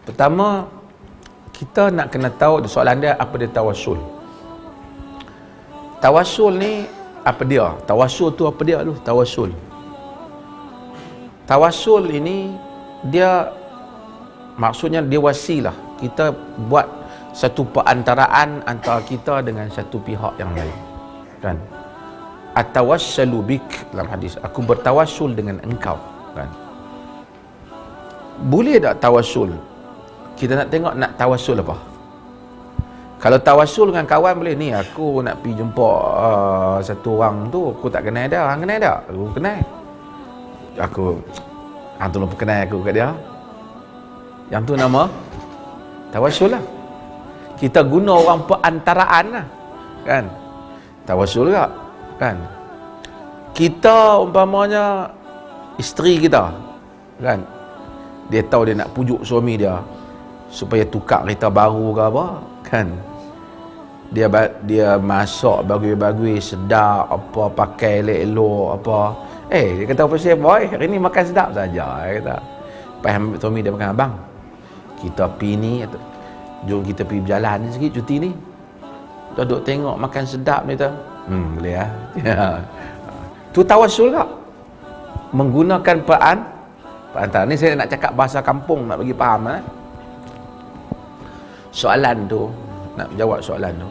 Pertama, kita nak kena tahu soalan dia, apa dia tawassul. Tawassul ni apa dia? Tawassul tu apa dia tu? Tawassul ini dia maksudnya dia wasilah. Kita buat satu perantaraan antara kita dengan satu pihak yang lain. Kan? Atawassalu bik, dalam hadis, aku bertawassul dengan engkau. Kan? Boleh tak tawassul? Kita nak tengok nak tawassul apa. Kalau tawassul dengan kawan boleh, ni aku nak pergi jumpa satu orang tu, aku tak kenal dia, hang kenal tak? Aku kenal. Hang tolong perkenal aku kat dia. Yang tu nama tawassul lah. Kita guna orang perantaraan lah. Kan? Tawassul tak? Kan? Kita umpamanya isteri kita, kan? Dia tahu dia nak pujuk suami dia supaya tukar kereta baru ke apa, kan? Dia masak bagus-bagus, sedap, apa, pakai elok-elok, apa. Dia kata, apa saya, boy, hari ni makan sedap saja. Dia kata. Lepas suami dia makan, abang, kita pergi ni, jom kita pergi berjalan ni sikit, cuti ni. Duduk tengok makan sedap ni tu. Boleh lah. Tu tawassul tak? Menggunakan perantara. Ni saya nak cakap bahasa kampung, nak bagi faham. Soalan tu, nak jawab soalan tu,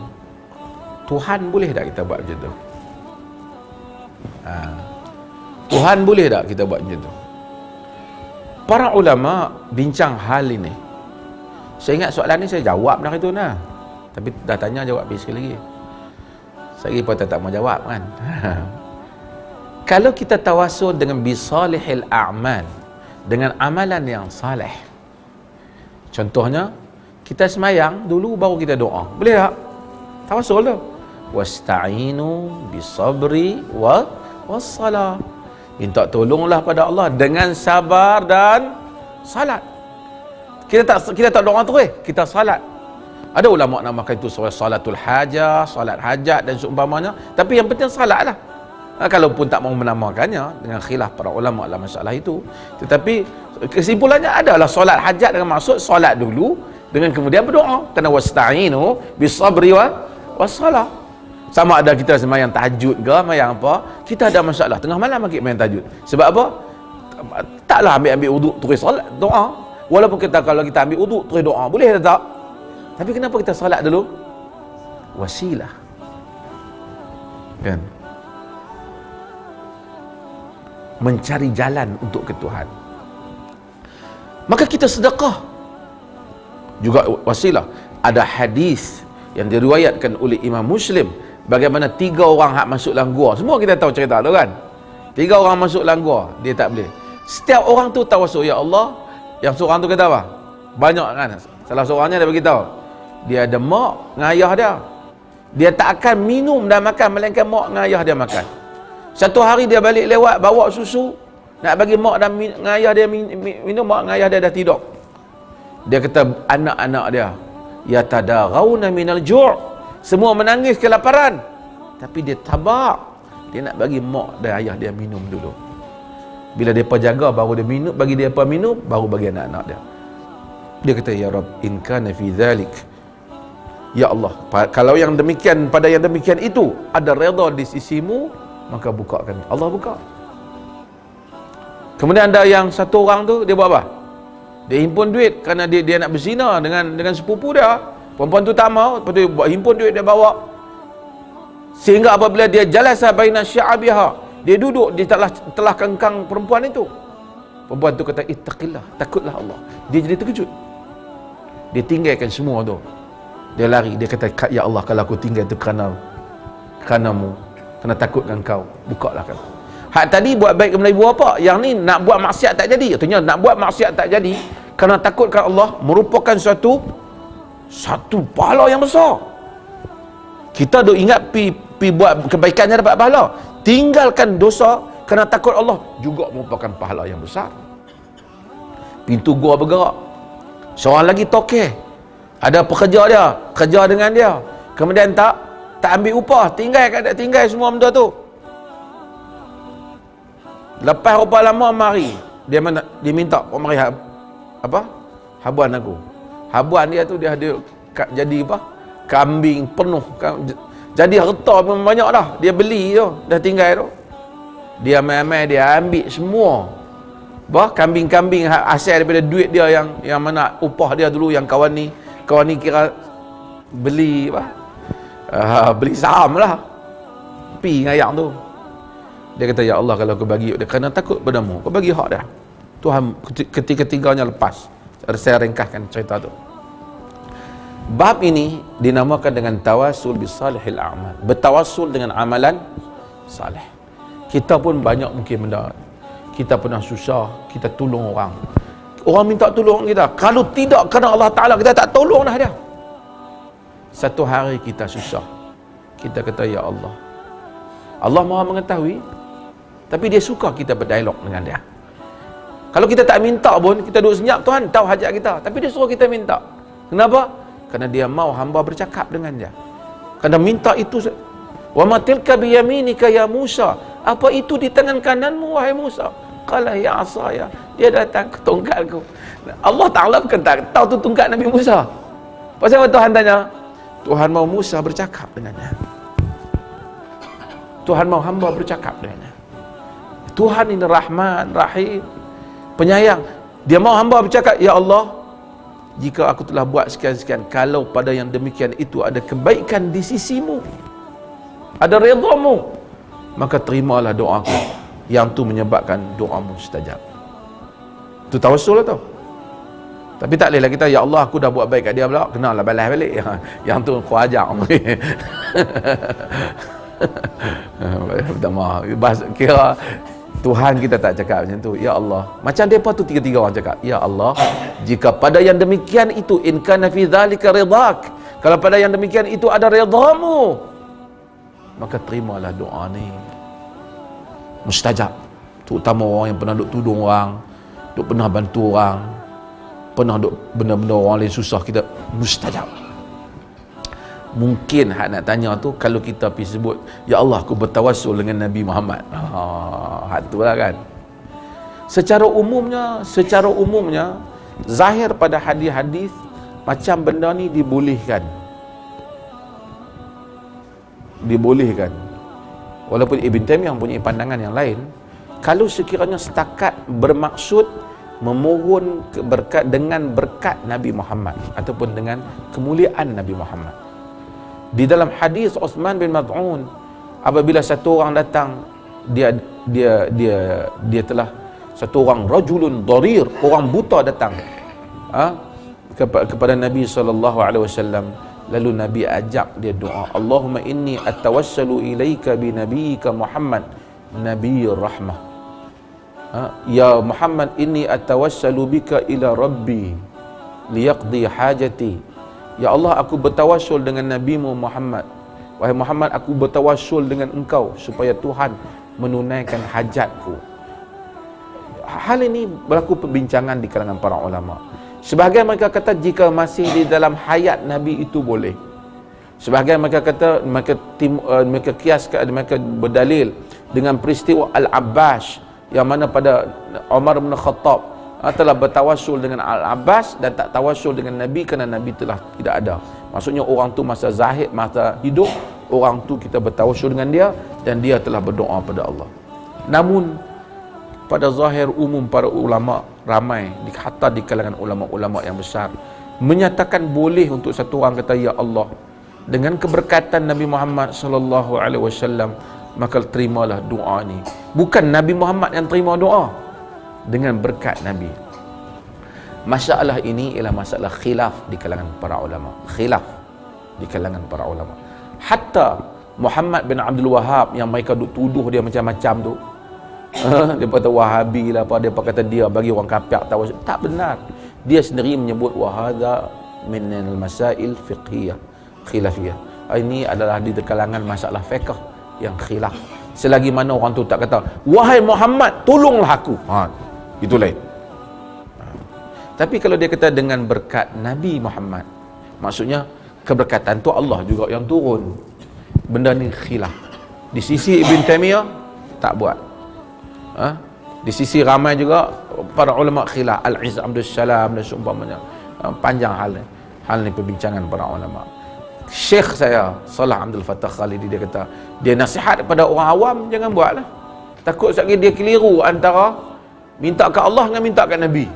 Tuhan boleh tak kita buat macam tu? Tuhan boleh tak kita buat macam tu? Para ulama bincang hal ini. Saya ingat soalan ni saya jawab dah itu nah. Tapi dah tanya, jawab sekali lagi. Saya pun tak mau jawab kan. Kalau kita tawassul dengan bisalihil a'mal, dengan amalan yang saleh. Contohnya, kita semayang dulu baru kita doa. Boleh tak? Tawassul tu. Wasta'inu bisabri wassalah. Minta tolonglah pada Allah dengan sabar dan salat. Kita tak doa terus, kita salat. Ada ulama namakan itu salatul hajah, salat hajat dan seumpamanya. Tapi yang penting salat lah. Kalaupun tak mau menamakannya, dengan khilaf para ulama dalam masalah itu. Tetapi kesimpulannya adalah solat hajat dengan maksud solat dulu, dengan kemudian berdoa. Kena wasta'inu bisabri wassalah. Sama ada kita sembahyang tahajud ke, sembahyang apa, kita ada masalah tengah malam lagi sembahyang tahajud. Sebab apa? Taklah ambil wuduk terus solat, doa. Walaupun kalau kita ambil wuduk terus doa, boleh tak? Tapi kenapa kita solat dulu? Wasilah. Kan? Mencari jalan untuk ke Tuhan. Maka kita sedekah juga wasilah. Ada hadis yang diriwayatkan oleh Imam Muslim, bagaimana 3 orang hak masuk dalam gua. Semua kita tahu cerita tu kan. 3 orang masuk dalam gua, dia tak boleh. Setiap orang tu tawassul, ya Allah. Yang seorang tu kata apa? Banyak kan. Salah seorangnya dia beritahu, dia ada mak dengan ayah dia. Dia tak akan minum dan makan melainkan mak dengan ayah dia makan. Satu hari dia balik lewat bawa susu, nak bagi mak dan ayah dia minum, mak dengan ayah dia dah tidur. Dia kata anak-anak dia, yatadaghawna minal ju', semua menangis kelaparan, tapi dia tabak, dia nak bagi mak dan ayah dia minum dulu. Bila depa jaga baru dia minum, bagi depa minum, baru bagi anak-anak dia. Dia kata, ya Rabb, in kana fi dhalik, ya Allah, kalau yang demikian, pada yang demikian itu ada redha di sisimu, maka bukakan. Allah buka. Kemudian ada yang satu orang tu, dia buat apa? Dia himpun duit kerana dia nak berzina dengan sepupu dia. Perempuan tu tak mau, lepas tu buat himpun duit, dia bawa. Sehingga apabila dia jalasa baina sya'abiha, dia duduk, dia telah kengkang perempuan itu. Perempuan tu kata, ittaqillah, takutlah Allah. Dia jadi terkejut. Dia tinggalkan semua tu. Dia lari, dia kata, ya Allah, kalau aku tinggal itu kerana-mu, kerana takutkan kau, bukalah kan. Hak tadi buat baik kepada ibu bapa, yang ni nak buat maksiat tak jadi. Artinya nak buat maksiat tak jadi kerana takutkan Allah merupakan satu pahala yang besar. Kita duk ingat pi buat kebaikannya dapat pahala. Tinggalkan dosa kerana takut Allah juga merupakan pahala yang besar. Pintu gua bergerak. Seorang lagi tokeh, ada pekerja dia, kerja dengan dia, kemudian tak ambil upah, tinggal semua benda tu. Lepas berapa lama mari, dia minta mari habuan aku. Habuan dia tu dia ada jadi apa? Kambing penuh. Jadi harta pun banyak dah. Dia beli tu, dah tinggal tu. Dia mai-mai dia ambil semua. Kambing-kambing asal daripada duit dia yang mana upah dia dulu yang kawan ni kira beli beli saham lah. Pi dengan yang tu. Dia kata, ya Allah, kalau aku bagi dia kerana takut padamu, kau bagi hak dia. Tuhan ketiga-tiganya lepas. Saya ringkaskan cerita tu. Bab ini dinamakan dengan tawassul bisalihil a'mal. Bertawassul dengan amalan salih. Kita pun banyak mungkin benda. Kita pernah susah, kita tolong orang. Orang minta tolong kita. Kalau tidak kerana Allah Ta'ala, kita tak tolong dah dia. Satu hari kita susah, kita kata, ya Allah. Allah Maha mengetahui, tapi dia suka kita berdialog dengan dia. Kalau kita tak minta pun, kita duduk senyap, Tuhan tahu hajat kita, tapi dia suruh kita minta. Kenapa? Kerana dia mau hamba bercakap dengan dia. Kerana minta itu, wa ma tilka biyaminika ya Musa, apa itu di tangan kananmu wahai Musa? Qala ya asaya, dia datang ke tongkatku. Allah Ta'ala bukan tak tahu tu tongkat Nabi Musa. Pasal Tuhan tanya, Tuhan mau Musa bercakap dengannya. Tuhan mau hamba bercakap dengannya. Tuhan ini Rahman, Rahim, penyayang. Dia mau hamba bercakap, ya Allah, jika aku telah buat sekian-sekian, kalau pada yang demikian itu ada kebaikan di sisimu, ada redamu, maka terimalah doaku, yang tu menyebabkan doamu mustajab. Itu tawassul lah tu. Tapi tak bolehlah kita, ya Allah, aku dah buat baik kat dia pula, kenalah balas balik. Yang tu kau ajak. Minta maaf. Kira Tuhan kita tak cakap macam tu. Ya Allah, macam depa tu tiga-tiga orang cakap, ya Allah, jika pada yang demikian itu, in kana fi dzalika ridak, kalau pada yang demikian itu ada redamu, maka terimalah doa ni. Mustajab. Terutama orang yang pernah duk tudung orang, duk pernah bantu orang, pernah duk benda-benda orang lain susah, kita mustajab. Mungkin hak nak tanya tu, kalau kita pergi sebut, ya Allah, aku bertawassul dengan Nabi Muhammad, hak tu lah kan. Secara umumnya zahir pada hadis-hadis macam benda ni dibolehkan. Walaupun Ibn Taimiyah mempunyai pandangan yang lain, kalau sekiranya setakat bermaksud memohon berkat dengan berkat Nabi Muhammad ataupun dengan kemuliaan Nabi Muhammad. Di dalam hadis Uthman bin Mad'un, apabila satu orang datang, dia telah satu orang rajulun darir, orang buta datang kepada Nabi SAW. Lalu Nabi ajak dia doa, Allahumma inni atawassalu ilaika bi nabiyyika Muhammad nabiyyir rahmah. Ya Muhammad, inni atawassalu bika ila rabbi liyaqdi hajati. Ya Allah, aku bertawassul dengan Nabimu Muhammad. Wahai Muhammad, aku bertawassul dengan engkau supaya Tuhan menunaikan hajatku. Hal ini berlaku perbincangan di kalangan para ulama. Sebahagian mereka kata jika masih di dalam hayat Nabi itu boleh. Sebahagian mereka kata, mereka kiaskan, mereka berdalil dengan peristiwa Al-Abbas, yang mana pada Umar bin Khattab telah bertawassul dengan Al-Abbas dan tak tawassul dengan Nabi kerana Nabi telah tidak ada. Maksudnya orang tu masa zahid, masa hidup, orang tu kita bertawassul dengan dia dan dia telah berdoa pada Allah. Namun pada zahir umum para ulama ramai, hatta di kalangan ulama-ulama yang besar, menyatakan boleh untuk satu orang kata, ya Allah, dengan keberkatan Nabi Muhammad sallallahu alaihi wasallam, maka terimalah doa ni. Bukan Nabi Muhammad yang terima doa, dengan berkat Nabi. Masalah ini ialah masalah khilaf di kalangan para ulama. Hatta Muhammad bin Abdul Wahab yang mereka tuduh dia macam-macam tu, dia kata Wahabi lah apa, dia kata dia bagi orang kafir tawassul. Tak benar. Dia sendiri menyebut wahadha min al-masail fiqhiyah khilafiyah. Ini adalah di kalangan masalah fiqh yang khilaf. Selagi mana orang tu tak kata, wahai Muhammad, tolonglah aku, itu lain. Tapi kalau dia kata dengan berkat Nabi Muhammad, maksudnya keberkatan tu Allah juga yang turun. Benda ni khilaf. Di sisi Ibn Taimiyah tak buat. Di sisi ramai juga para ulama khilaf, Al-Izz Abdul Salam dan seumpamanya. Panjang hal ni perbincangan para ulama. Syekh saya Salah Abdul Fattah Khalidi, dia kata, dia nasihat kepada orang awam, jangan buatlah. Takut sekali dia keliru antara minta ke Allah dengan minta ke Nabi.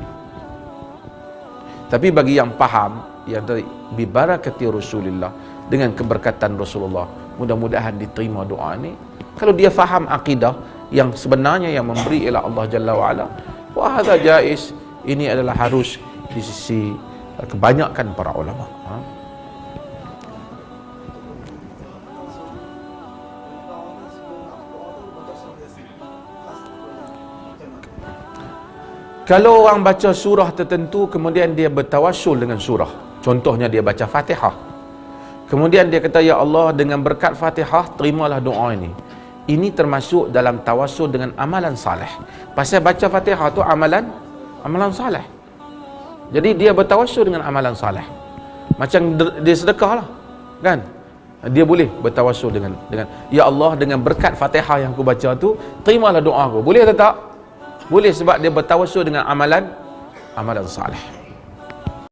Tapi bagi yang faham, yang dari bibarakati Rasulullah, dengan keberkatan Rasulullah, mudah-mudahan diterima doa ni. Kalau dia faham akidah yang sebenarnya yang memberi ialah Allah Jalla wa'ala, wa hadza jaiz, ini adalah harus di sisi kebanyakan para ulama. Kalau orang baca surah tertentu kemudian dia bertawassul dengan surah, contohnya dia baca Fatihah, kemudian dia kata, ya Allah, dengan berkat Fatihah terimalah doa ini termasuk dalam tawassul dengan amalan saleh. Pasal baca Fatihah tu amalan saleh, jadi dia bertawassul dengan amalan saleh. Macam dia sedekah lah, kan? Dia boleh bertawassul dengan ya Allah, dengan berkat Fatihah yang aku baca tu terimalah doa aku. Boleh atau tak? Boleh, sebab dia bertawassul dengan amalan saleh.